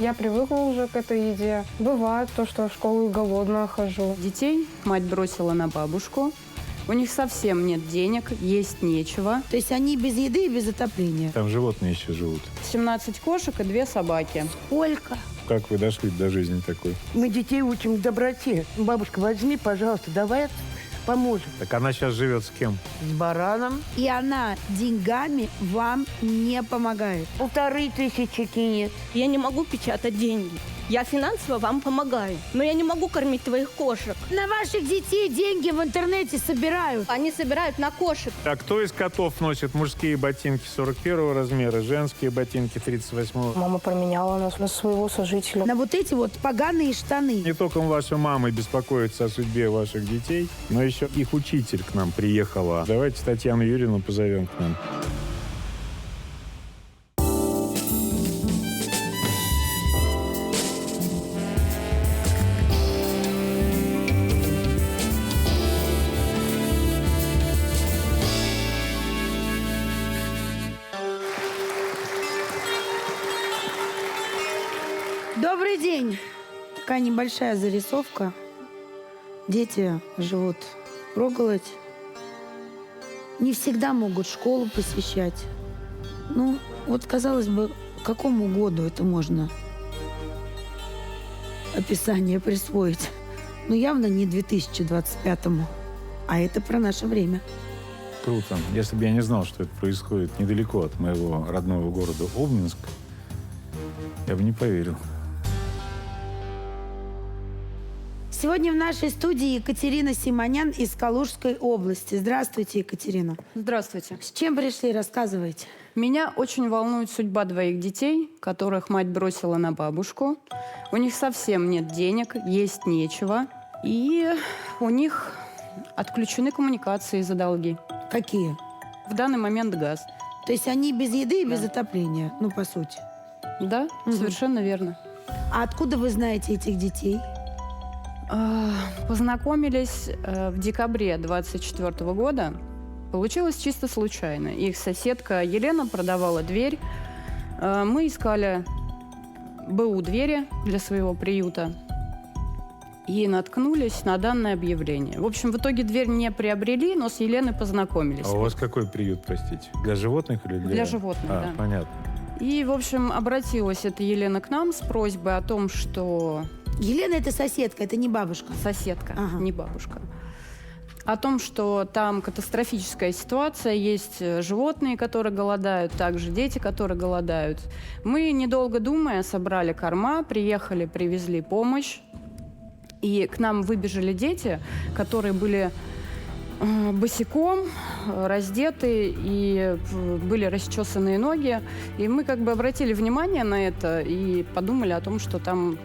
Я привыкла уже к этой еде. Бывает то, что в школу голодная хожу. Детей мать бросила на бабушку. У них совсем нет денег, есть нечего. То есть они без еды и без отопления. Там животные еще живут. 17 кошек и 2 собаки. Сколько? Как вы дошли до жизни такой? Мы детей учим к доброте. Бабушка, возьми, пожалуйста, давай поможем. Так она сейчас живет с кем? С бараном. И она деньгами вам не помогает. 1500 кинет. Я не могу печатать деньги. Я финансово вам помогаю, но я не могу кормить твоих кошек. На ваших детей деньги в интернете собирают. Они собирают на кошек. А кто из котов носит мужские ботинки 41 размера, женские ботинки 38? Мама променяла нас на своего сожителя. На вот эти вот поганые штаны. Не только ваша мама беспокоится о судьбе ваших детей, но еще их учитель к нам приехала. Давайте Татьяну Юрьевну позовем к нам. Добрый день. Такая небольшая зарисовка. Дети живут проголодь. Не всегда могут школу посещать. Ну, вот, казалось бы, к какому году это можно описание присвоить? Ну, явно не 2025-му. А это про наше время. Круто. Если бы я не знал, что это происходит недалеко от моего родного города Обнинск, я бы не поверил. Сегодня в нашей студии Екатерина Симонян из Калужской области. Здравствуйте, Екатерина. Здравствуйте. С чем пришли? Рассказывайте. Меня очень волнует судьба 2 детей, которых мать бросила на бабушку. У них совсем нет денег, есть нечего. И у них отключены коммуникации за долги. Какие? В данный момент газ. То есть они без еды и без Да. отопления, ну, по сути. Да, совершенно верно. А откуда вы знаете этих детей? Познакомились в декабре 24 года. Получилось чисто случайно. Их соседка Елена продавала дверь. Мы искали БУ двери для своего приюта и наткнулись на данное объявление. В общем, в итоге дверь не приобрели, но с Еленой познакомились. А у вас какой приют, простите? Для животных или для... Для животных, да. Понятно. И, в общем, обратилась эта Елена к нам с просьбой о том, что... Елена – это соседка, это не бабушка. Соседка, Ага. не бабушка. О том, что там катастрофическая ситуация, есть животные, которые голодают, также дети, которые голодают. Мы, недолго думая, собрали корма, приехали, привезли помощь. И к нам выбежали дети, которые были босиком, раздеты, и были расчесанные ноги. И мы как бы обратили внимание на это и подумали о том, что там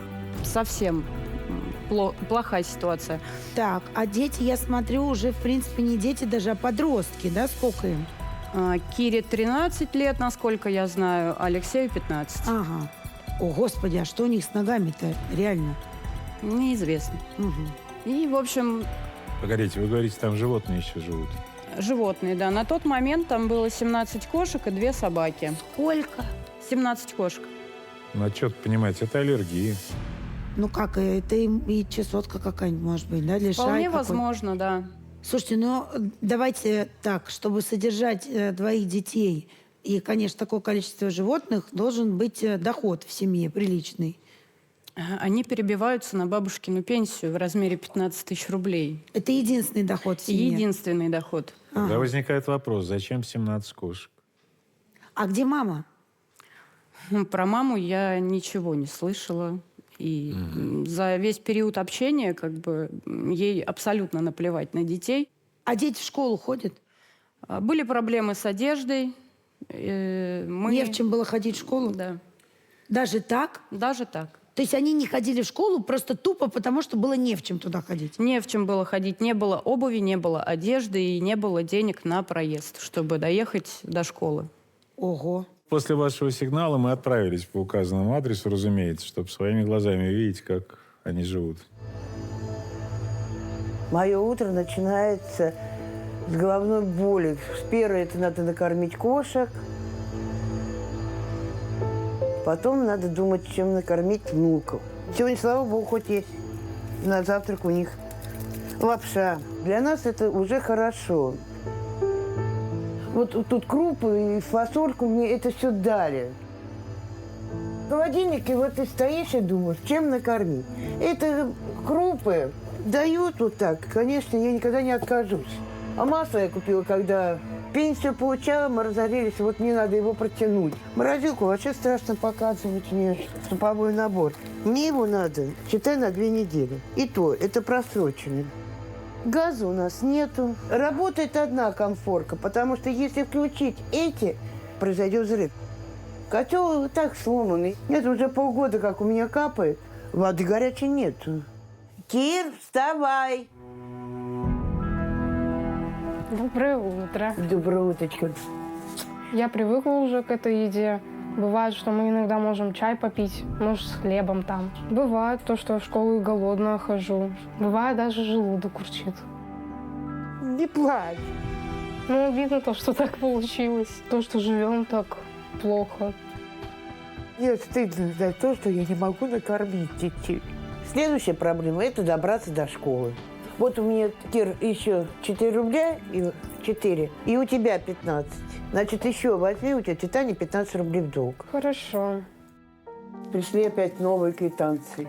совсем плохая ситуация. Так, а дети, я смотрю, уже, в принципе, не дети даже, а подростки, да? Сколько им? Кире 13 лет, насколько я знаю, Алексею 15. Ага. О, Господи, а что у них с ногами-то? Реально. Неизвестно. Угу. И, в общем, Погодите, вы говорите, там животные еще живут. животные, да. На тот момент там было 17 кошек и 2 собаки. Сколько? 17 кошек. Ну, что понимаете, это аллергии. Ну как, это и чесотка какая-нибудь может быть, да? Лишай Вполне какой. возможно, да. Слушайте, ну давайте так, чтобы содержать 2 детей и, конечно, такое количество животных, должен быть доход в семье приличный. Они перебиваются на бабушкину пенсию в размере 15 тысяч рублей. Это единственный доход в семье. Единственный доход. Тогда возникает вопрос, зачем 17 кошек? А где мама? Про маму я ничего не слышала. И за весь период общения как бы ей абсолютно наплевать на детей. А дети в школу ходят? Были проблемы с одеждой. Не в чем было ходить в школу? Да, Даже так? даже так. То есть они не ходили в школу просто тупо, потому что было не в чем туда ходить? Не в чем было ходить. Не было обуви, не было одежды и не было денег на проезд, чтобы доехать до школы. Ого. После вашего сигнала мы отправились по указанному адресу, разумеется, чтобы своими глазами видеть, как они живут. Мое утро начинается с головной боли. Первое, это надо накормить кошек. Потом надо думать, чем накормить внуков. Сегодня, слава богу, хоть есть на завтрак у них лапша. Для нас это уже хорошо. Вот тут крупы и фасольку мне это все дали. В холодильнике вот ты стоишь и думаешь, чем накормить. Это крупы дают вот так. Конечно, я никогда не откажусь. А масло я купила, когда пенсию получала, мы разорились, вот мне надо его протянуть. Морозилку вообще страшно показывать мне, суповой набор. Мне его надо, считай, на 2 недели. И то, это просроченный. Газа у нас нету. Работает одна комфорка, потому что если включить эти, произойдет взрыв. Котел так сломанный. Нет, уже полгода, как у меня капает. Воды горячей нету. Кир, вставай! Доброе утро. Доброе утречко. Я привыкла уже к этой еде. Бывает, что мы иногда можем чай попить, может, с хлебом там. Бывает то, что в школу голодная хожу. Бывает, даже желудок урчит. Не плачь. Ну, видно то, что так получилось. То, что живем так плохо. Мне стыдно за то, что я не могу накормить детей. Следующая проблема – это добраться до школы. Вот у меня, Кир, еще 4 рубля, и 4, и у тебя 15. Значит, еще возьми, у тебя Титане 15 рублей в долг. Хорошо. Пришли опять новые квитанции.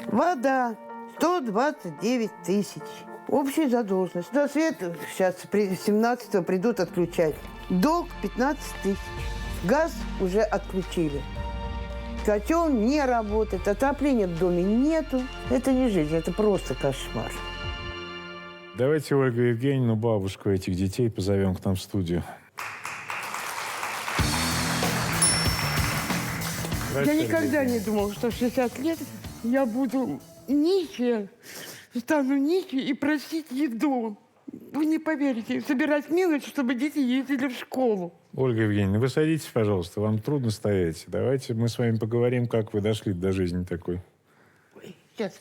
Вода 129 тысяч. Общая задолженность. Да, свет сейчас 17-го придут отключать. Долг 15 тысяч. Газ уже отключили. Котел не работает, отопления в доме нету. Это не жизнь, это просто кошмар. Давайте Ольгу Евгеньевну, бабушку этих детей, позовем к нам в студию. Я никогда не думала, что в 60 лет я буду нищая, стану нищей и просить еду. Вы не поверите, собирать мелочь, чтобы дети ездили в школу. Ольга Евгеньевна, вы садитесь, пожалуйста, вам трудно стоять. Давайте мы с вами поговорим, как вы дошли до жизни такой. Ой, сейчас.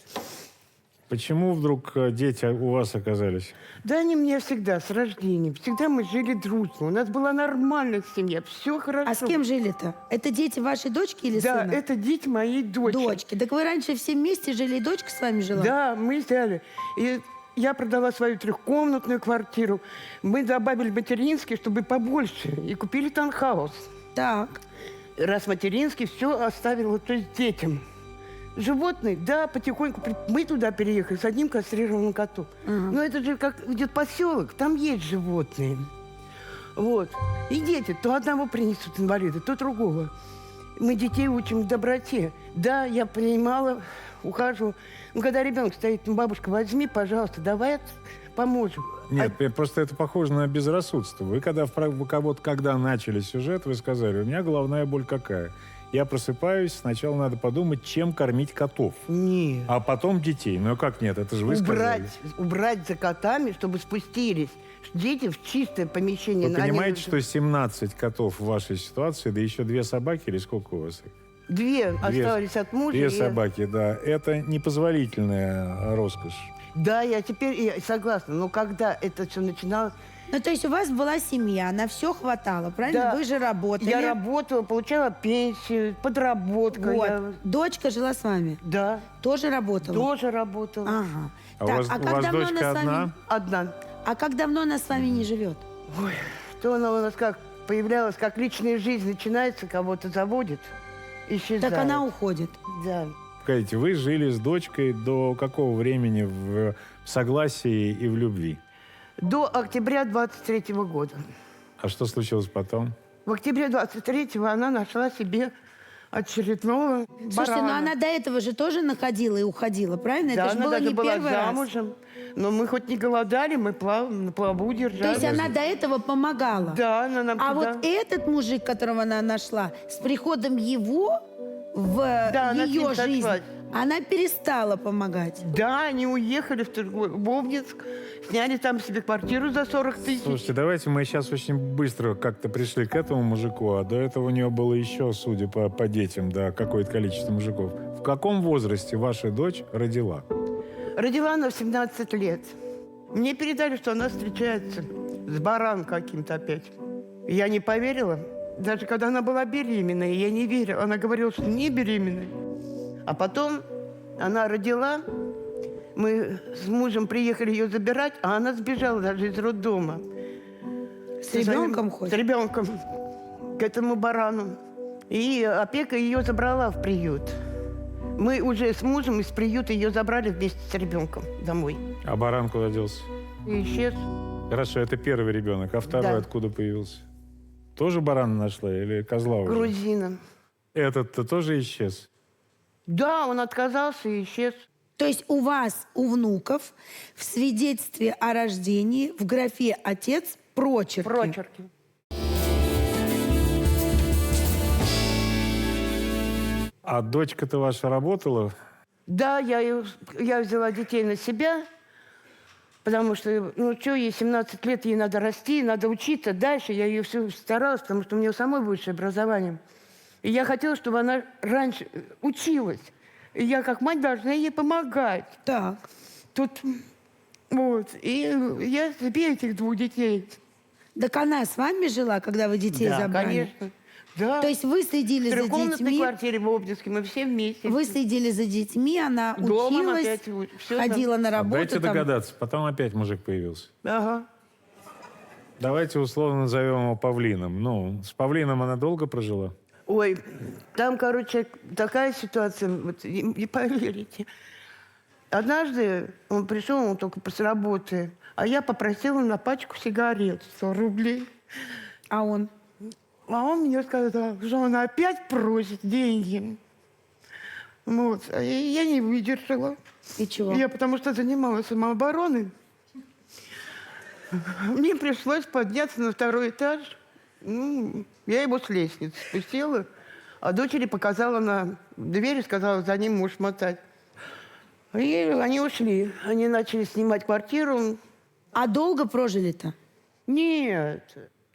Почему вдруг дети у вас оказались? Да они мне всегда, с рождения. Всегда мы жили дружно. У нас была нормальная семья, все хорошо. А с кем жили-то? Это дети вашей дочки или Да, сына? это дети моей дочери. Дочки. Так вы раньше все вместе жили, и дочка с вами жила? Да, мы взяли. И я продала свою 3-комнатную квартиру. Мы добавили материнский, чтобы побольше. И купили таунхаус. Так. Раз материнский, все оставил то есть детям. Животные, да, потихоньку. Мы туда переехали с одним кастрированным котом. Но это же как идет поселок, там есть животные. Вот. И дети, то одного принесут инвалида, то другого. Мы детей учим доброте. Да, я принимала, ухаживала. Но когда ребенок стоит, ну, бабушка, возьми, пожалуйста, давай поможем. Нет, просто это похоже на безрассудство. Вы когда начали сюжет, вы сказали, у меня головная боль какая? Я просыпаюсь, сначала надо подумать, чем кормить котов. Нет. А потом детей. Ну как нет, это же вы сказали. Убрать за котами, чтобы спустились. Дети в чистое помещение. Вы понимаете, что 17 котов в вашей ситуации, да еще 2 собаки, или сколько у вас их? 2 остались от мужа. 2 собаки, да. Это непозволительная роскошь. Да, я теперь согласна. Но когда это все начиналось... Ну, то есть у вас была семья, на все хватало, правильно? Да. Вы же работали. Я работала, получала пенсию, подработка. Вот. Дочка жила с вами? Да. Тоже работала? Тоже работала. Ага. А Так, у вас как давно дочка она с вами... одна? Одна. А как давно она с вами не живет? Ой, то она у нас как появлялась, как личная жизнь начинается, кого-то заводит, исчезает. Так она уходит. Да. Погодите, вы жили с дочкой до какого времени в согласии и в любви? До октября 23-го года. А что случилось потом? В октябре 23-го она нашла себе очередного Слушайте, барана. но она до этого же тоже находила и уходила, правильно? Да, Это же она было даже не была первый раз. замужем. Но мы хоть не голодали, мы на плаву держались. То есть она до этого помогала? Да, она нам А туда... вот этот мужик, которого она нашла, с приходом его в Да, она с ее ним жизнь, сошлась. она перестала помогать. Да, они уехали в Обнинск, сняли там себе квартиру за 40 тысяч. Слушайте, давайте мы сейчас очень быстро как-то пришли к этому мужику, а до этого у него было еще, судя по детям, да, какое-то количество мужиков. В каком возрасте ваша дочь родила? Родила она в 17 лет. Мне передали, что она встречается с бараном каким-то опять. Я не поверила. Даже когда она была беременная, я не верила. Она говорила, что не беременная. А потом она родила. Мы с мужем приехали ее забирать, а она сбежала даже из роддома. С ребенком хоть? С ребенком к этому барану. И опека ее забрала в приют. Мы уже с мужем из приюта ее забрали вместе с ребенком домой. А баран куда делся? И исчез. Хорошо, это первый ребенок, а второй Да. откуда появился? Тоже барана нашла или козла уже? Грузина. Этот-то тоже исчез? Да, он отказался и исчез. То есть у вас, у внуков, в свидетельстве о рождении в графе «отец» прочерки. Прочерки. А дочка-то ваша работала? Да, я взяла детей на себя, потому что, ну что, ей 17 лет, ей надо расти, надо учиться дальше. Я ее все старалась, потому что у нее самой высшее образование. И я хотела, чтобы она раньше училась. И я, как мать, должна ей помогать. Так. Тут, вот, и я себе этих двух детей. Так она с вами жила, когда вы детей Да, забрали? конечно. Да. То есть вы следили в за трехкомнатной детьми, квартире в Обнинске, мы все вместе. вы следили за детьми, она Дома училась, опять всё ходила на А работу. дайте там. догадаться, потом опять мужик появился. Ага. Давайте условно назовем его Павлином. Ну, с Павлином она долго прожила? Ой, там, короче, такая ситуация, вот, не поверите. Однажды он пришел, он только после работы, а я попросила на пачку сигарет 100 рублей. А он? А он мне сказал, что он опять просит деньги. Вот. А я не выдержала. И чего? Я потому что занималась самообороной. Мне пришлось подняться на второй этаж. Ну, я его с лестницы спустила, а дочери показала на дверь и сказала, за ним можешь мотать. И они ушли. Они начали снимать квартиру. А долго прожили-то? Нет,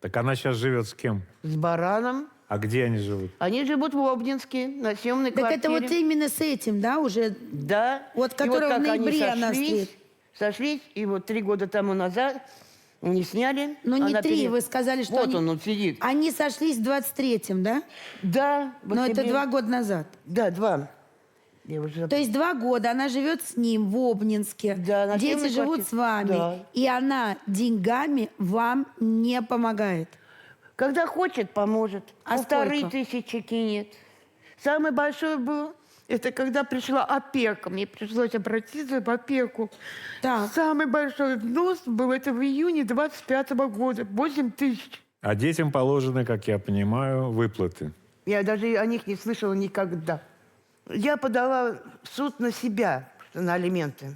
Так она сейчас живет с кем? с бараном. А где они живут? Они живут в Обнинске, на съемной Так квартире. это вот именно с этим, да, уже? Да. Вот И которого как в они ноябре она сошлись, и вот 3 года тому назад они сняли. Но не Она 3, вы сказали, что Вот они... он сидит. Они сошлись в 23-м, да? Да. в Но это октябре. 2 года назад. Да, 2. Я уже... То есть 2 года она живет с ним в Обнинске. Да, на Дети съемной живут квартире. с вами. Да. И она деньгами вам не помогает. Когда хочет, поможет. А 1500 кинет. Самый большой был, это когда пришла опека. Мне пришлось обратиться в опеку. Так. Самый большой взнос был это в июне 25 года. 8 тысяч. А детям положены, как я понимаю, выплаты. Я даже о них не слышала никогда. Я подала в суд на себя, на алименты.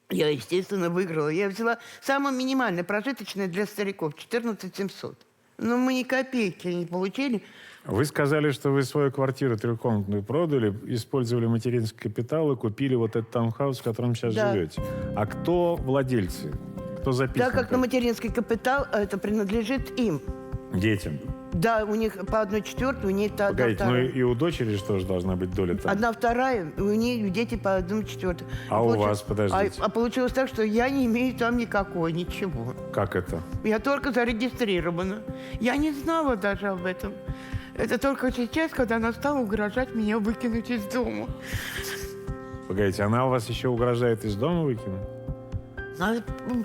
Я, естественно, выиграла. Я взяла самое минимальное, прожиточное для стариков, 14 700. Но мы ни копейки не получили. Вы сказали, что вы свою квартиру трехкомнатную продали, использовали материнский капитал и купили вот этот таунхаус, в котором сейчас Да. живете. А кто владельцы? Кто записан? Так как на материнский капитал это принадлежит им. Детям. Да, у них по 1/4, у них одна Погодите, ну вторая. и у дочери что же должна быть доля там? 1/2, у них дети по 1/4. А у вас, подождите. А получилось так, что я не имею там никакой, ничего. Как это? Я только зарегистрирована. Я не знала даже об этом. Это только сейчас, когда она стала угрожать меня выкинуть из дома. Погодите, она у вас еще угрожает из дома выкинуть? А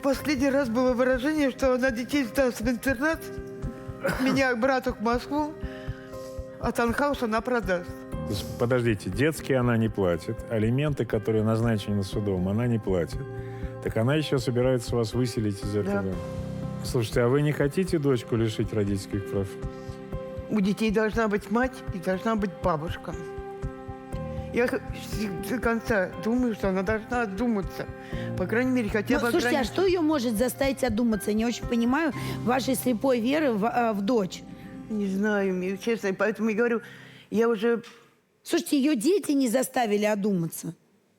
последний раз было выражение, что она детей сдаст в интернат, меня к брату в Москву, а таунхаус она продаст. То есть, подождите, детские она не платит, алименты, которые назначены судом, она не платит. Так она еще собирается вас выселить из этого. Да. Слушайте, а вы не хотите дочку лишить родительских прав? У детей должна быть мать и должна быть бабушка. Я до конца думаю, что она должна одуматься. По крайней мере, хотя Ну, бы слушайте, а ограничить. что ее может заставить одуматься? Я не очень понимаю вашей слепой веры в дочь. Не знаю, честно, поэтому я говорю, я уже... Слушайте, ее дети не заставили одуматься.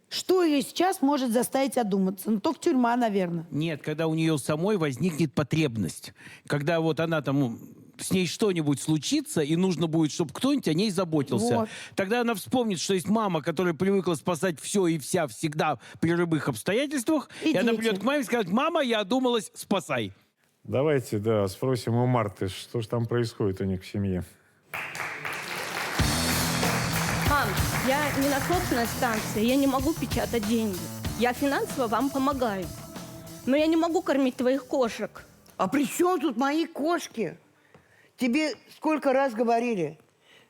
Что ее сейчас может заставить одуматься? Ну, только тюрьма, наверное. Нет, когда у нее самой возникнет потребность. Когда вот она там, с ней что-нибудь случится, и нужно будет, чтобы кто-нибудь о ней заботился. Вот. Тогда она вспомнит, что есть мама, которая привыкла спасать все и вся всегда при любых обстоятельствах. И И она дети. придет к маме и скажет: мама, я одумалась, спасай. Давайте, да, спросим у Марты, что же там происходит у них в семье. Мам, я не на собственной станции, я не могу печатать деньги. Я финансово вам помогаю. Но я не могу кормить твоих кошек. А при чем тут мои кошки? Тебе сколько раз говорили?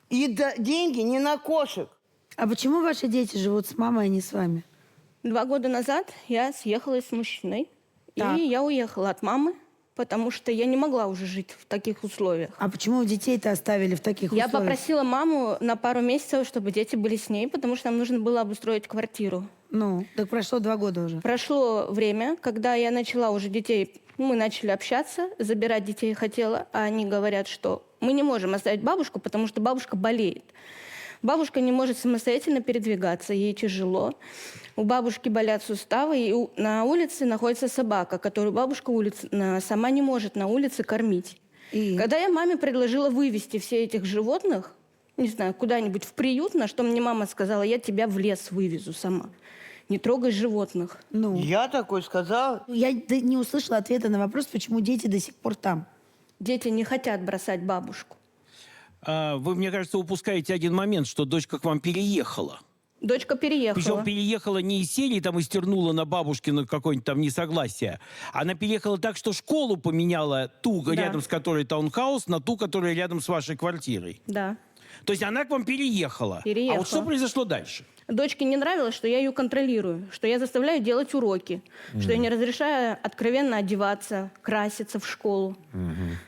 Деньги не на кошек. А почему ваши дети живут с мамой, а не с вами? 2 года назад я съехалась с мужчиной. Так. И я уехала от мамы, потому что я не могла уже жить в таких условиях. А почему вы детей-то оставили в таких Я условиях? попросила маму на пару месяцев, чтобы дети были с ней, потому что нам нужно было обустроить квартиру. Ну, так прошло 2 года уже. Прошло время, когда я начала уже детей, мы начали общаться, забирать детей хотела, а они говорят, что мы не можем оставить бабушку, потому что бабушка болеет. Бабушка не может самостоятельно передвигаться, ей тяжело. У бабушки болят суставы, и на улице находится собака, которую бабушка сама не может на улице кормить. И? Когда я маме предложила вывести все этих животных, не знаю, куда-нибудь в приют, на что мне мама сказала, я тебя в лес вывезу сама. Не трогай животных. Ну, Я такой сказала. я не услышала ответа на вопрос, почему дети до сих пор там. Дети не хотят бросать бабушку. Вы, мне кажется, упускаете один момент, что дочка к вам переехала. Дочка переехала. Причем переехала не из серии, там, и стернула на бабушкину какое-нибудь там несогласие. Она переехала так, что школу поменяла ту, Да. рядом с которой таунхаус, на ту, которая рядом с вашей квартирой. Да. То есть она к вам переехала. Переехала. А вот что произошло дальше? Дочке не нравилось, что я ее контролирую, что я заставляю делать уроки, что я не разрешаю откровенно одеваться, краситься в школу,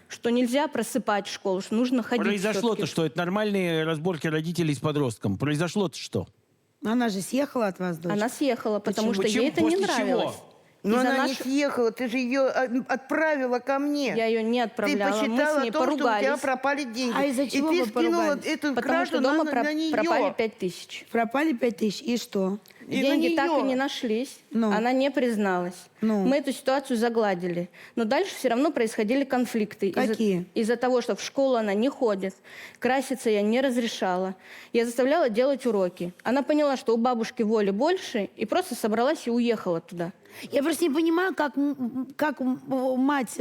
что нельзя просыпать в школу, что нужно ходить Произошло-то всё-таки. что? Это нормальные разборки родителей с подростком. Произошло-то что? Она же съехала от вас, дочь. Она съехала, потому Почему? что ей это не После чего? нравилось. Но Из-за она не наших- съехала, ты же ее отправила ко мне. Я ее не Ты отправляла, мы с посчитала ней то, что у тебя поругались, пропали деньги. А из-за чего и ты вы скинула поругались? эту потому что кражу дома на нее. пропали 5000. Пропали 5000, и что? И на Деньги неё. так и не нашлись. Ну. Она не призналась. Ну. Мы эту ситуацию загладили. Но дальше все равно происходили конфликты. Какие? Из-за того, что в школу она не ходит. Краситься я не разрешала. Я заставляла делать уроки. Она поняла, что у бабушки воли больше, и просто собралась и уехала туда. Я просто не понимаю, как мать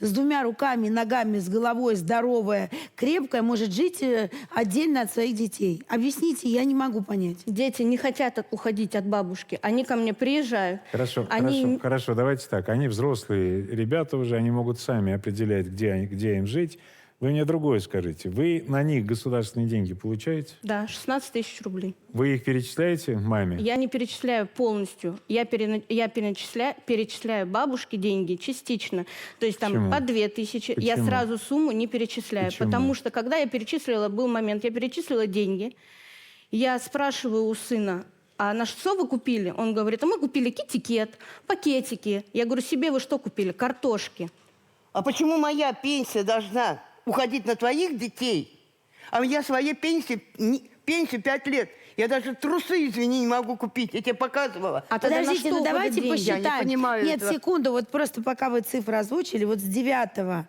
с 2 руками, ногами, с головой здоровая, крепкая, может жить отдельно от своих детей. Объясните, я не могу понять. Дети не хотят уходить от бабушки. Они ко мне приезжают. Хорошо, Они... хорошо, давайте так. Они взрослые ребята уже, они могут сами определять, где им жить. Вы мне другое скажите. Вы на них государственные деньги получаете? Да, 16 000 рублей. Вы их перечисляете маме? Я не перечисляю полностью. Я перечисляю бабушке деньги частично. То есть там Почему? по 2000. Я Почему? сразу сумму не перечисляю. Почему? Потому что когда я перечислила, был момент, я перечислила деньги. Я спрашиваю у сына, а на что вы купили? Он говорит, а мы купили китикет, пакетики. Я говорю, себе вы что купили? Картошки. А почему моя пенсия должна уходить на твоих детей? А я своей пенсию 5 лет. Я даже трусы, извини, не могу купить. Я тебе показывала. А тогда на Подождите, что ну уходят давайте деньги? посчитаем. Я не понимаю Нет, этого. секунду, вот просто пока вы цифры озвучили, вот с 9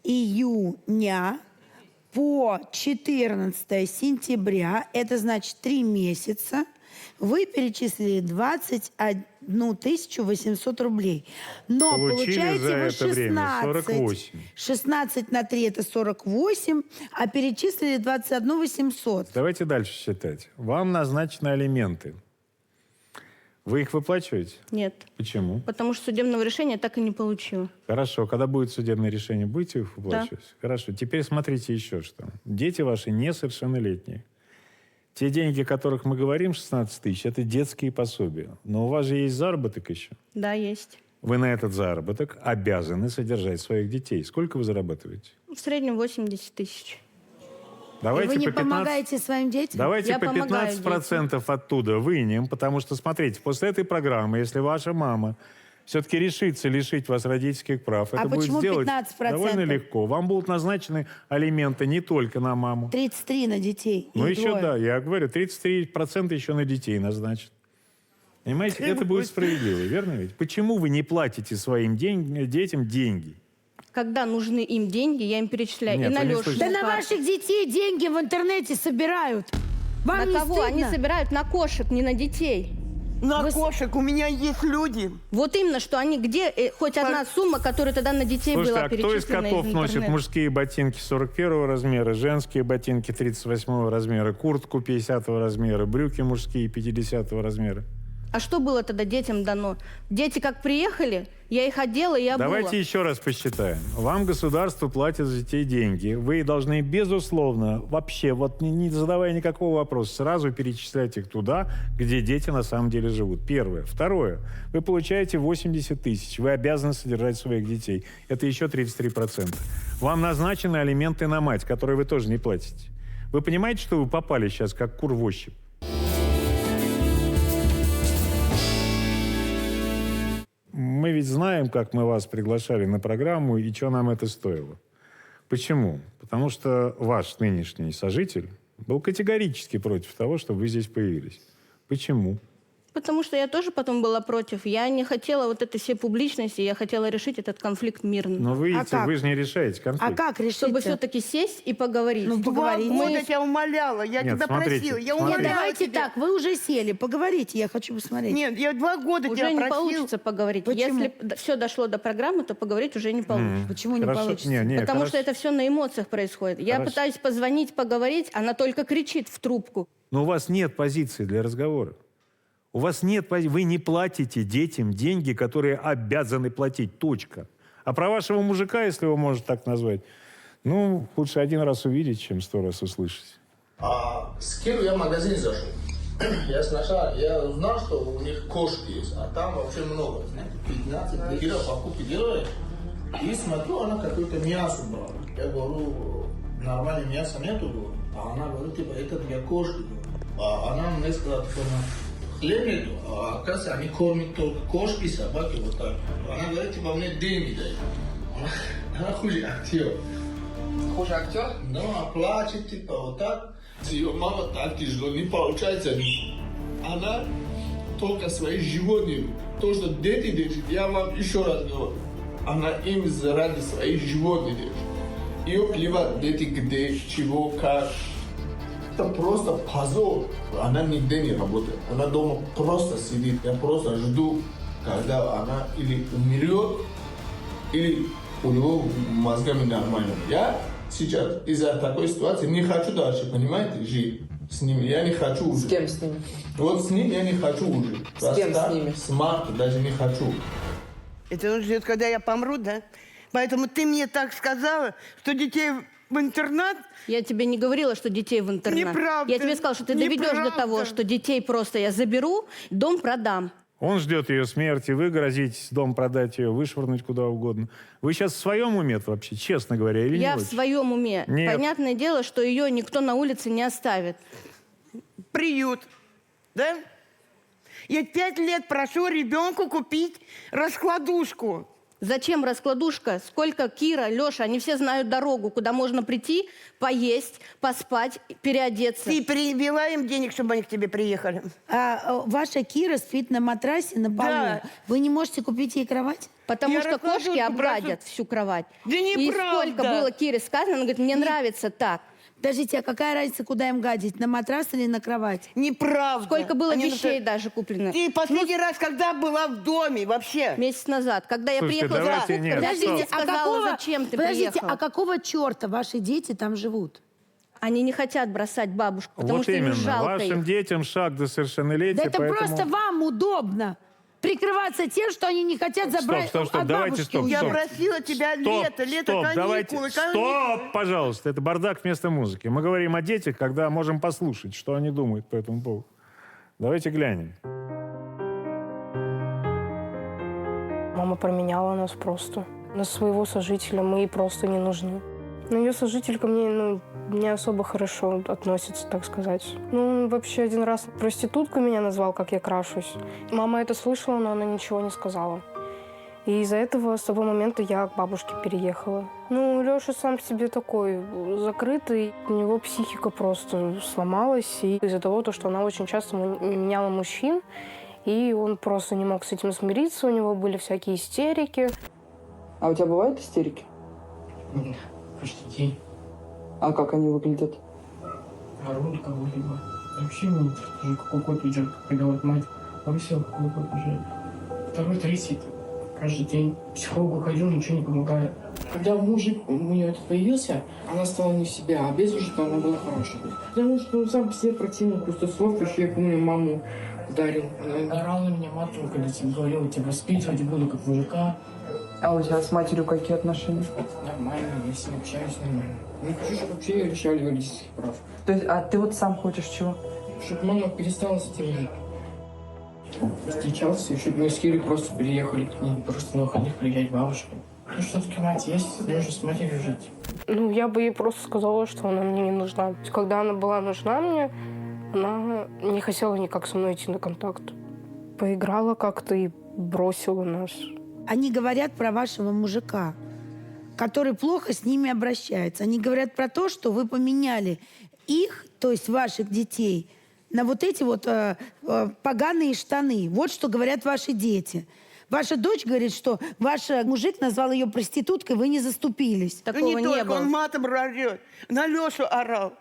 июня по 14 сентября, это значит 3 месяца, вы перечислили 21 800 рублей. Но Получили получаете за вы это время 48. 16 на 3 это 48, а перечислили 21 800. Давайте дальше считать. Вам назначены алименты. Вы их выплачиваете? Нет. Почему? Потому что судебного решения так и не получила. Хорошо. Когда будет судебное решение, будете их выплачивать? Хорошо. Теперь смотрите еще что. Дети ваши несовершеннолетние. Те деньги, о которых мы говорим, 16 000, это детские пособия. Но у вас же есть заработок еще. Да, есть. Вы на этот заработок обязаны содержать своих детей. Сколько вы зарабатываете? В среднем 80 000. Давайте И вы не по 15 помогаете своим детям? Давайте Я по помогаю 15% оттуда вынем, потому что, смотрите, после этой программы, если ваша мама все-таки решится лишить вас родительских прав, это будет почему сделать 15%? довольно легко. Вам будут назначены алименты не только на маму. 33 на детей. Ну их еще, двое. да, я говорю, 33% еще на детей назначат. Понимаете, это будет справедливо, верно ведь? Почему вы не платите своим детям деньги? Когда нужны им деньги, я им перечисляю. Нет, и на вы не Лешу. слышите. Да на ваших детей деньги в интернете собирают. Вам На не кого? стыдно? Они собирают на кошек, не на детей. На Вы кошек у меня есть люди. Вот именно, что они где, хоть одна сумма, которая тогда на детей Слушайте, была а кто из перечислена котов носит интернета. мужские ботинки 41 размера, женские ботинки 38 размера, куртку 50 размера, брюки мужские 50 размера? А что было тогда детям дано? Дети как приехали, я их одела и обула. Давайте еще раз посчитаем. Вам государство платит за детей деньги. Вы должны, безусловно, вообще, вот не задавая никакого вопроса, сразу перечислять их туда, где дети на самом деле живут. Первое. Второе. Вы получаете 80 тысяч. Вы обязаны содержать своих детей. Это еще 33%. Вам назначены алименты на мать, которые вы тоже не платите. Вы понимаете, что вы попали сейчас как кур в ощупь? Мы ведь знаем, как мы вас приглашали на программу и что нам это стоило. Почему? Потому что ваш нынешний сожитель был категорически против того, чтобы вы здесь появились. Почему? Потому что я тоже потом была против. Я не хотела вот этой всей публичности, я хотела решить этот конфликт мирно. Но вы, видите, как? вы же не решаете конфликт. А как решить? Чтобы все-таки сесть и поговорить. Ну, 2 поговорите. года Мы- тебя умоляла, я Нет, тебя смотрите, просила, я смотрите. умоляла Давайте тебя. так, вы уже сели, поговорите, я хочу посмотреть. Нет, я 2 года Уже тебя не просила. получится поговорить. Почему? Если все дошло до программы, то поговорить уже не получится. Почему не Хорошо. получится? Не, Потому хорошо. что это все на эмоциях происходит. Я Хорошо. пытаюсь позвонить, поговорить, она только кричит в трубку. Но у вас нет позиции для разговора. У вас нет позиции. Вы не платите детям деньги, которые обязаны платить. Точка. А про вашего мужика, если его можно так назвать, ну, лучше 1 раз увидеть, чем 100 раз услышать. А с Киру я в магазин зашел. Я сначала, я узнал, что у них кошки есть, а там вообще много, знаете, 15 Кира покупки делает. И смотрю, она какое-то мясо брала. Я говорю, нормального мяса нету, говорю. А она говорит, типа, это для кошки. А она мне сказала, типа, хлеб нету, а оказывается, они кормят только кошки, собаки, вот так. Она говорит, типа, мне деньги дай. Она хуже актер. Хуже актер? Ну, она плачет, типа, вот так. Ее мама так тяжело, не получается. Она только свои животные. То, что дети держат, я вам еще раз говорю. Она им заради своих животных держит. Ее плевать, дети где, чего, как. Это просто позор. Она нигде не работает. Она дома просто сидит. Я просто жду, когда она или умрет, или у него мозгами нормально. Я сейчас из-за такой ситуации не хочу дальше, понимаете, жить с ними. Я не хочу уже. С кем с ними? Вот с ним я не хочу уже. С кем с ними? С Мартой даже не хочу. Это он ждет, когда я помру, да? Поэтому ты мне так сказала, что детей в интернат. Я тебе не говорила, что детей в интернат. Неправда. Я тебе сказала, что ты доведешь до Неправда. того, что детей просто я заберу, дом продам. Он ждет ее смерти, вы грозитесь дом продать ее, вышвырнуть куда угодно. Вы сейчас в своем уме вообще, честно говоря, или Я не в очень? своем уме. Нет. Понятное дело, что ее никто на улице не оставит. Приют, да? Я 5 лет прошу ребенку купить раскладушку. Зачем раскладушка? Сколько Кира, Леша, они все знают дорогу, куда можно прийти, поесть, поспать, переодеться. Ты перевела им денег, чтобы они к тебе приехали? Ваша Кира спит на матрасе на полу. Да. Вы не можете купить ей кровать? Потому Я что раскладушку кошки обгадят всю кровать. Да И неправда. сколько было Кире сказано, она говорит, мне нравится так. Подождите, а какая разница, куда им гадить? На матрас или на кровать? Неправда. Сколько было Они вещей на- даже куплено. Ты последний раз, когда была в доме вообще? Месяц назад, когда я Слушайте, приехала... давайте, нет, Подождите, стоп. сказала, зачем ты Подождите, приехала? а какого черта ваши дети там живут? Они не хотят бросать бабушку, потому Вот что именно. им жалко Вашим их. детям шаг до совершеннолетия, Да это поэтому... просто вам удобно прикрываться тем, что они не хотят забрать стоп, от давайте, бабушки стоп, Я уйти. стоп. просила тебя лето каникулы. давайте. каникулы. Стоп, пожалуйста, это бардак вместо музыки. Мы говорим о детях, когда можем послушать, что они думают по этому поводу. Давайте глянем. Мама променяла нас просто. На своего сожителя мы ей просто не нужны. Но ее сожитель ко мне, не особо хорошо относится, так сказать. Он вообще 1 раз проституткой меня назвал, как я крашусь. Мама это слышала, но она ничего не сказала. И из-за этого, с того момента, я к бабушке переехала. Леша сам себе такой закрытый. У него психика просто сломалась. И из-за того, что она очень часто меняла мужчин, и он просто не мог с этим смириться, у него были всякие истерики. А у тебя бывают истерики? Нет, каждый день. А как они выглядят? Орут кого-либо. Вообще нет. Уже какой кот идет, когда вот мать повысил какой-то уже второй, третий. Каждый день к психологу ходил, ничего не помогает. Когда мужик у нее это появился, она стала не в себя, а без мужика она была хорошая. Потому что он сам по себе противный, просто слов, еще я помню, маму ударил. Она орала на меня матом, когда тебе говорила, я тебя воспитывать буду как мужика. А у тебя с матерью какие отношения? Нормально, я с ней общаюсь нормально. Не хочу, чтобы вообще ее лишали родительских прав. То есть, а ты вот сам хочешь чего? Чтобы мама перестала с этим жить. Встречался, чтобы мы с Кирой просто переехали к ней, просто на выходных приезжать к бабушке. Ну что таки мать есть, нужно с матерью жить. Ну, я бы ей просто сказала, что она мне не нужна. То есть, когда она была нужна мне, она не хотела никак со мной идти на контакт. Поиграла как-то и бросила нас. Они говорят про вашего мужика, который плохо с ними обращается. Они говорят про то, что вы поменяли их, то есть ваших детей, на вот эти вот поганые штаны. Вот что говорят ваши дети. Ваша дочь говорит, что ваш мужик назвал ее проституткой, вы не заступились. Такого Ну, не только, было. он матом орёт. На Лешу орал.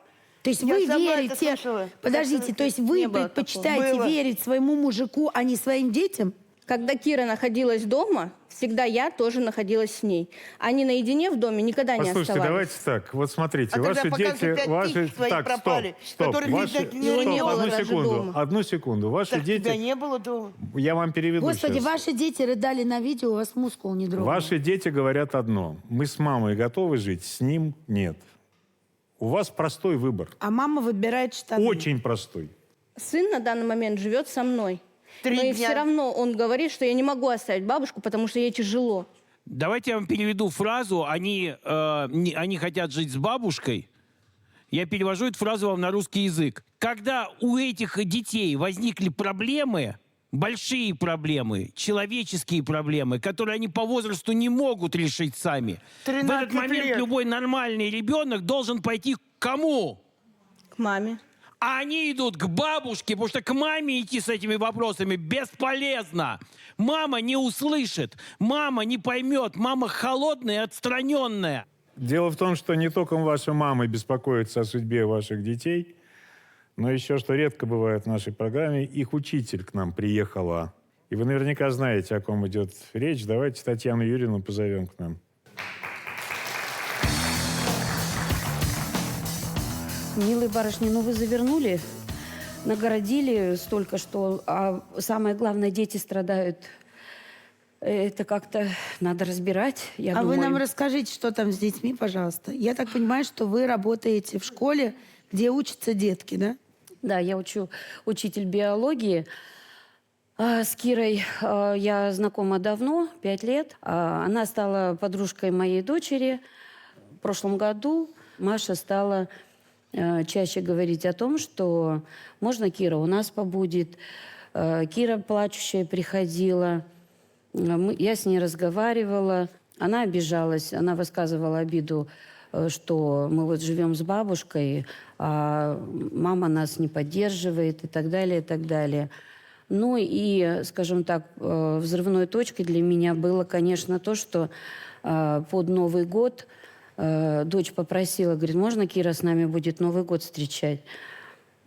То есть Я вы сама это верите... слышала. Подождите, то есть вы Не было предпочитаете такого. Было. верить своему мужику, а не своим детям? Когда Кира находилась дома, всегда я тоже находилась с ней. Они наедине в доме никогда не Послушайте, оставались. давайте так. Вот смотрите, А ваши тогда пока дети... опять Ваши... птички свои Так, пропали, стоп. которых, Ваши... видать, не Его не Стоп, было одну даже секунду. дома. Одну секунду. Ваши Так тебя дети... не было дома. Я вам переведу Господи, сейчас. ваши дети рыдали на видео, у вас мускул не дрогнул. Ваши дети говорят одно. Мы с мамой готовы жить, с ним нет. У вас простой выбор. А мама выбирает штаны. Очень простой. Сын на данный момент живет со мной. 3 Но и дня. все равно он говорит, что я не могу оставить бабушку, потому что ей тяжело. Давайте я вам переведу фразу. Они хотят жить с бабушкой. Я перевожу эту фразу вам на русский язык. Когда у этих детей возникли проблемы, большие проблемы, человеческие проблемы, которые они по возрасту не могут решить сами, в 13 этот момент лет. любой нормальный ребенок должен пойти к кому? К маме. А они идут к бабушке, потому что к маме идти с этими вопросами бесполезно. Мама не услышит, мама не поймет, мама холодная и отстраненная. Дело в том, что не только ваша мама беспокоится о судьбе ваших детей, но еще, что редко бывает в нашей программе, их учитель к нам приехала. И вы наверняка знаете, о ком идет речь. Давайте Татьяну Юрьевну позовем к нам. Милые барышни, ну вы завернули, нагородили столько, что... А самое главное, дети страдают. Это как-то надо разбирать, я А думаю. вы нам расскажите, что там с детьми, пожалуйста. Я так понимаю, что вы работаете в школе, где учатся детки, да? Да, я учитель биологии. С Кирой я знакома давно, 5 лет. Она стала подружкой моей дочери. В прошлом году Маша стала чаще говорить о том, что можно Кира у нас побудет. Кира плачущая приходила. Я с ней разговаривала. Она обижалась, она высказывала обиду, что мы вот живем с бабушкой, а мама нас не поддерживает и так далее, и так далее. Ну и, скажем так, взрывной точкой для меня было, конечно, то, что под Новый год дочь попросила, говорит, можно Кира с нами будет Новый год встречать?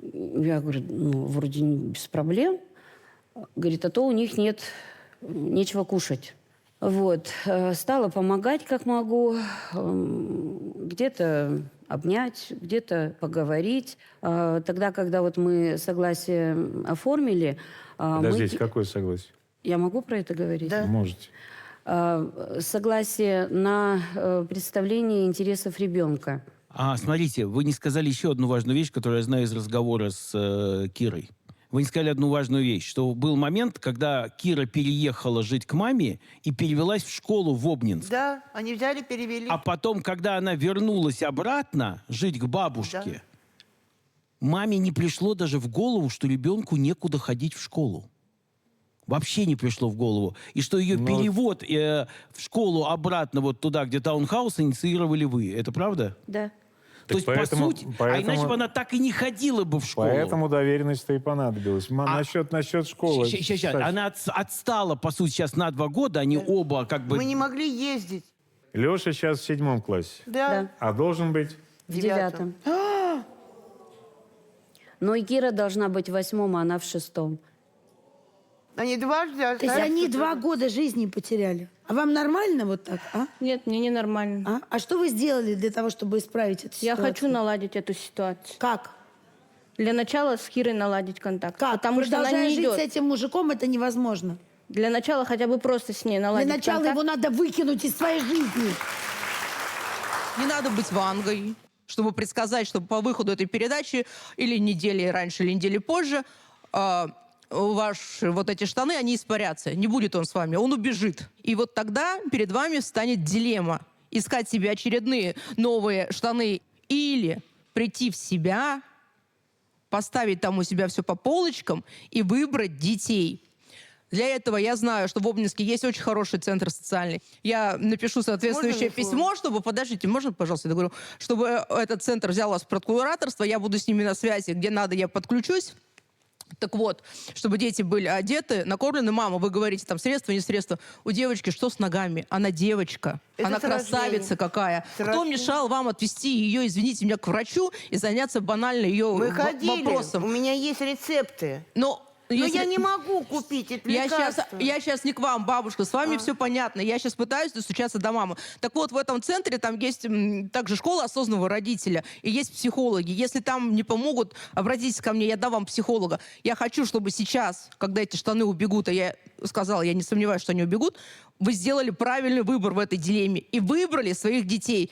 Я говорю, ну, вроде без проблем. Говорит, а то у них нет, нечего кушать. Вот. Стала помогать, как могу. Где-то обнять, где-то поговорить. Тогда, когда вот мы согласие оформили... Подождите, какое согласие? Я могу про это говорить? Да. Можете. Согласие на представление интересов ребенка. Смотрите, вы не сказали еще одну важную вещь, которую я знаю из разговора с Кирой. Вы не сказали одну важную вещь, что был момент, когда Кира переехала жить к маме и перевелась в школу в Обнинск. Да, они взяли, перевели. А потом, когда она вернулась обратно жить к бабушке, маме не пришло даже в голову, что ребенку некуда ходить в школу. Вообще не пришло в голову. И что ее перевод в школу обратно вот туда, где таунхаус, инициировали вы. Это правда? Да. То есть, по сути, а иначе бы она так и не ходила бы в школу. Поэтому доверенность-то и понадобилась. Насчет школы. Сейчас. Она отстала, по сути, сейчас на 2 года. Они оба как бы... Мы не могли ездить. Леша сейчас в 7 классе. Да. А должен быть? В 9. Но и Кира должна быть в 8, а она в 6. Они дважды То есть остались. они 2 года жизни потеряли. А вам нормально вот так, а? Нет, мне ненормально. А что вы сделали для того, чтобы исправить эту Я ситуацию? хочу наладить эту ситуацию. Как? Для начала с Кирой наладить контакт. Как? Потому что она Продолжая не жить идет. с этим мужиком, это невозможно. Для начала хотя бы просто с ней наладить Для начала контакт. его надо выкинуть из своей жизни. Не надо быть Вангой, чтобы предсказать, что по выходу этой передачи или недели раньше, или недели позже ваши вот эти штаны, они испарятся. Не будет он с вами, он убежит. И вот тогда перед вами встанет дилемма. Искать себе очередные новые штаны или прийти в себя, поставить там у себя все по полочкам и выбрать детей. Для этого я знаю, что в Обнинске есть очень хороший центр социальный. Я напишу соответствующее письмо, чтобы... Подождите, можно, пожалуйста, я договорю? Чтобы этот центр взял вас под кураторство, я буду с ними на связи, где надо, я подключусь. Так вот, чтобы дети были одеты, накормлены. Мама, вы говорите, там, средства, не средства. У девочки что с ногами? Она девочка. Это Она с рождения. красавица какая. С Кто рождения. мешал вам отвезти ее, извините меня, к врачу и заняться банально ее Мы ходили, вопросом? у меня есть рецепты. Но я не могу купить это лекарство. Я сейчас не к вам, бабушка, с вами все понятно. Я сейчас пытаюсь достучаться до мамы. Так вот, в этом центре там есть также школа осознанного родителя, и есть психологи. Если там не помогут, обратитесь ко мне, я дам вам психолога. Я хочу, чтобы сейчас, когда эти штаны убегут, а я сказала, я не сомневаюсь, что они убегут, вы сделали правильный выбор в этой дилемме и выбрали своих детей.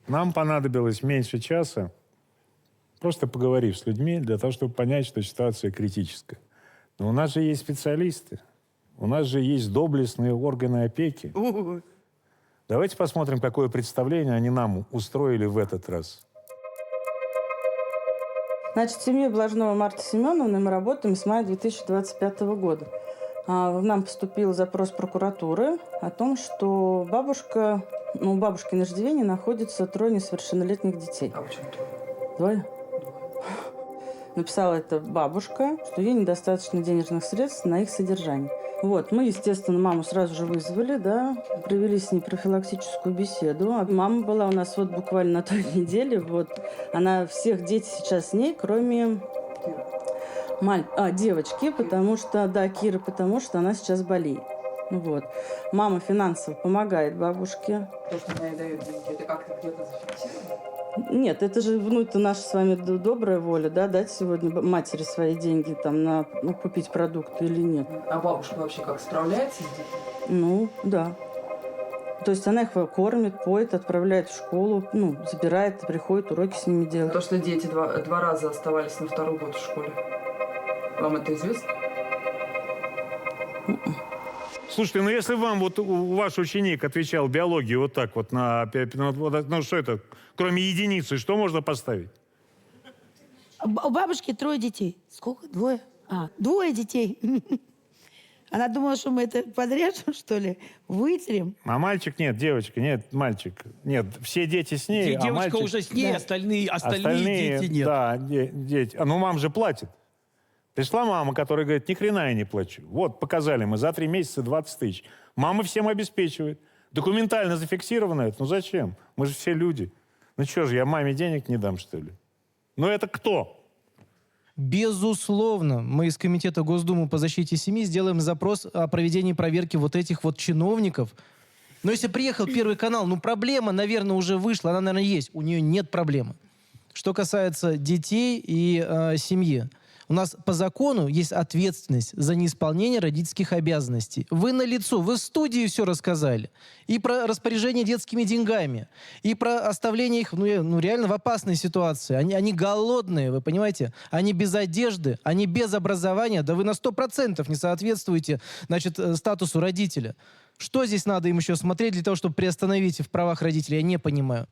Нам понадобилось меньше часа, просто поговорив с людьми, для того, чтобы понять, что ситуация критическая. Но у нас же есть специалисты, у нас же есть доблестные органы опеки. Давайте посмотрим, какое представление они нам устроили в этот раз. Значит, в семье Блажного Марты Семеновны мы работаем с мая 2025 года. Нам поступил запрос прокуратуры о том, что бабушка, у бабушки на иждивении находится 3 несовершеннолетних детей. А почему трое? 2? Написала это бабушка, что ей недостаточно денежных средств на их содержание. Вот, мы, естественно, маму сразу же вызвали, да, провели с ней профилактическую беседу. Мама была у нас вот буквально на той неделе, вот. Она, всех дети сейчас с ней, кроме девочки, потому что, да, Кира, потому что она сейчас болеет. Вот. Мама финансово помогает бабушке. То, что она ей дает деньги, это как-то где-то зафиксировано? Нет, это же, это наша с вами добрая воля, да, дать сегодня матери свои деньги, там, на купить продукты или нет. А бабушка вообще как, справляется с детьми? Да. То есть она их кормит, поет, отправляет в школу, забирает, приходит, уроки с ними делает. То, что дети два раза оставались на 2-й год в школе. Вам это известно? Слушайте, если вам ваш ученик отвечал биологию вот так вот что это, кроме единицы, что можно поставить? У бабушки 3 детей. Сколько? 2? 2 детей. Она думала, что мы это подрежем, что ли? Вытрем. А мальчик нет, девочка нет, мальчик. Нет, все дети с ней, Девочка мальчик... уже с ней, Да. остальные дети нет. Да, дети. Мама же платит. Пришла мама, которая говорит, ни хрена я не плачу. Вот, показали мы, за 3 месяца 20 тысяч. Мама всем обеспечивает. Документально зафиксировано это. Зачем? Мы же все люди. Что же, я маме денег не дам, что ли? Это кто? Безусловно, мы из Комитета Госдумы по защите семьи сделаем запрос о проведении проверки вот этих вот чиновников. Но если приехал Первый канал, проблема, наверное, уже вышла, она, наверное, есть. У нее нет проблемы. Что касается детей и семьи. У нас по закону есть ответственность за неисполнение родительских обязанностей. Вы налицо, вы в студии все рассказали. И про распоряжение детскими деньгами, и про оставление их реально в опасной ситуации. Они голодные, вы понимаете? Они без одежды, они без образования. Да вы на 100% не соответствуете, статусу родителя. Что здесь надо им еще смотреть для того, чтобы приостановить в правах родителей? Я не понимаю.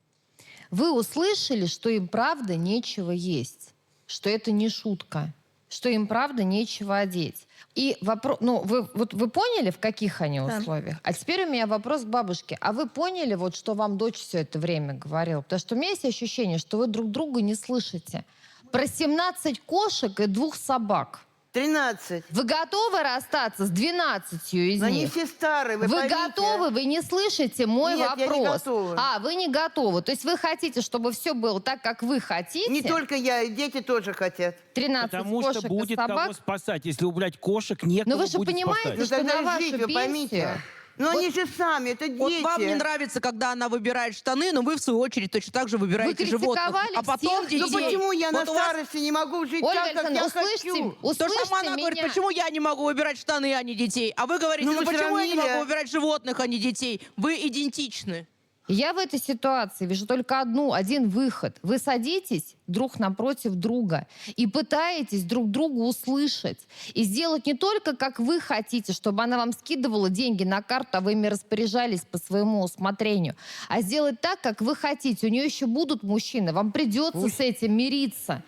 Вы услышали, что им правда нечего есть, что это не шутка, что им правда нечего одеть. И вопрос, вы поняли, в каких они условиях? А теперь у меня вопрос к бабушке. А вы поняли, что вам дочь все это время говорила? Потому что у меня есть ощущение, что вы друг друга не слышите. Про 17 кошек и 2 собак. 13. Вы готовы расстаться с 12 из Они них? все старые, вы Вы поймите. готовы? Вы не слышите мой Нет, вопрос? я не готова. А, вы не готовы. То есть вы хотите, чтобы все было так, как вы хотите? Не только я, и дети тоже хотят. 13 Потому кошек что и будет собак. кого спасать. Если убрать кошек, некого Но вы же будет понимаете, спасать. что тогда на вашу жить, вы поймите. пенсию... Но они же сами, это Вот дети. вам не нравится, когда она выбирает штаны, но вы, в свою очередь, точно так же выбираете животных. критиковали А потом всех детей. Ну почему я на Вот у вас старости не могу жить Ольга так, как Александровна, я услышьте, хочу? То же услышьте самое она говорит, меня. почему я не могу выбирать штаны, а не детей? А вы говорите, Ну, ну мы почему я не сравнили. могу выбирать животных, а не детей? Вы идентичны. Я в этой ситуации вижу только один выход. Вы садитесь друг напротив друга и пытаетесь друг друга услышать. И сделать не только, как вы хотите, чтобы она вам скидывала деньги на карту, а вы ими распоряжались по своему усмотрению, а сделать так, как вы хотите. У нее еще будут мужчины. Вам придется с этим мириться.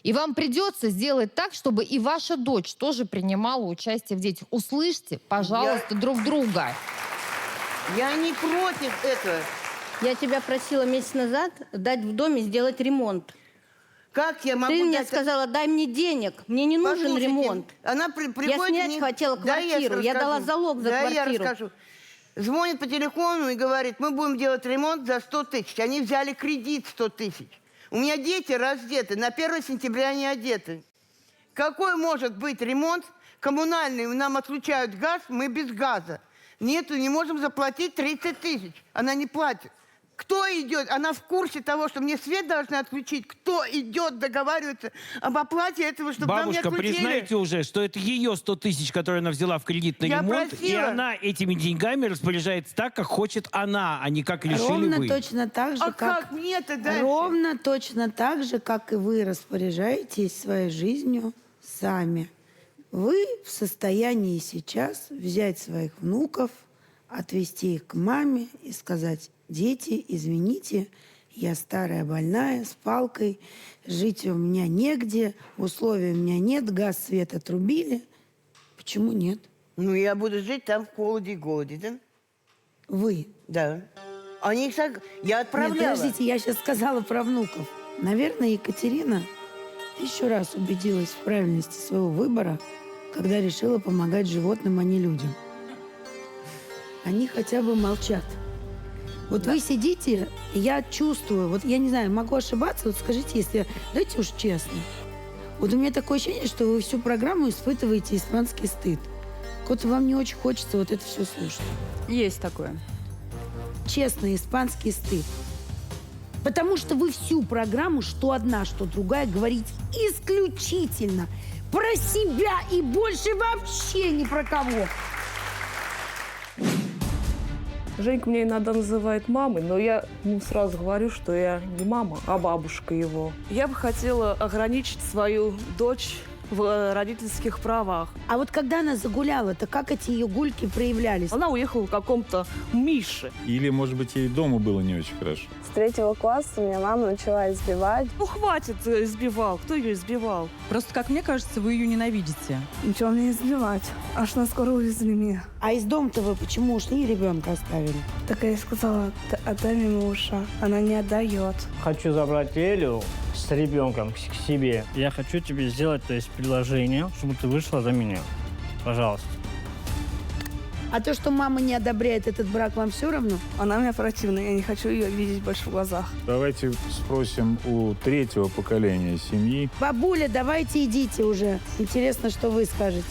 И вам придется сделать так, чтобы и ваша дочь тоже принимала участие в детях. Услышьте, пожалуйста, друг друга. Я не против этого. Я тебя просила месяц назад дать в доме сделать ремонт. Как я могу Ты мне дать- сказала, дай мне денег, мне не нужен Послушайте, ремонт. Она приходит... Я снять мне- хотела Да, квартиру, я дала расскажу. залог за Да, квартиру. я расскажу. Звонит по телефону и говорит, мы будем делать ремонт за 100 тысяч. Они взяли кредит 100 тысяч. У меня дети раздеты, на 1 сентября они одеты. Какой может быть ремонт коммунальный? Нам отключают газ, мы без газа. Нету, не можем заплатить 30 тысяч. Она не платит. Кто идет? Она в курсе того, что мне свет должны отключить. Кто идет договариваться об оплате этого, чтобы нам не Бабушка, отключили? признайте уже, что это ее 100 тысяч, которые она взяла в кредит на Я ремонт, и просила. она этими деньгами распоряжается так, как хочет она, а не как решили Ровно вы. точно так же, А как мне-то дальше? Ровно точно так же, как и вы распоряжаетесь своей жизнью сами. Вы в состоянии сейчас взять своих внуков, отвезти их к маме и сказать: дети, извините, я старая больная, с палкой, жить у меня негде, условий у меня нет, газ, свет отрубили. Почему нет? Ну, я буду жить там в холоде и голоде, да? Вы. Да. Они я отправляла. Нет, подождите, я сейчас сказала про внуков. Наверное, Екатерина еще раз убедилась в правильности своего выбора, когда решила помогать животным, а не людям. Они хотя бы молчат. Вот вы сидите, и я чувствую, вот я не знаю, могу ошибаться, вот скажите, если... Давайте уж честно. Вот у меня такое ощущение, что вы всю программу испытываете испанский стыд. Вот вам не очень хочется вот это все слушать. Есть такое. Честно, испанский стыд. Потому что вы всю программу, что одна, что другая, говорите исключительно про себя и больше вообще ни про кого. Женька мне иногда называет мамой, но я ему сразу говорю, что я не мама, а бабушка его. Я бы хотела ограничить свою дочь в родительских правах. А вот когда она загуляла, то как эти ее гульки проявлялись? Она уехала к какому-то Мише. Или, может быть, ей дома было не очень хорошо. С 3 класса меня мама начала избивать. Ну, хватит, избивал. Кто ее избивал? Просто, как мне кажется, вы ее ненавидите. Ничего мне избивать. Аж на скоро увезли меня. А из дома-то вы почему ушли и ребенка оставили? Так я ей сказала, отдай мне мужа. Она не отдает. Хочу забрать Элю с ребенком к себе. Я хочу тебе сделать, то есть, предложение, чтобы ты вышла за меня. Пожалуйста. А то, что мама не одобряет этот брак, вам все равно? Она мне противна, я не хочу ее видеть больше в глазах. Давайте спросим у 3-го поколения семьи. Бабуля, давайте идите уже. Интересно, что вы скажете.